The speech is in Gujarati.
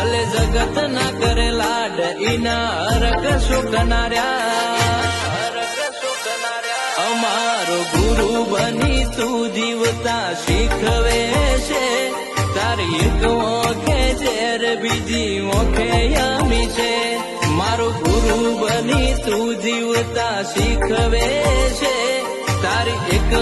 ભલે જગત ના કરે લાડ ઈના હરક સુકનાર્યા અમારો ગુરુ બની તું જીવતા શીખવે છે તારી એક ઓખે ઝેર બીજી ઓખે યમી છે મારો ગુરુ બની તું જીવતા શીખવે છે તારી એક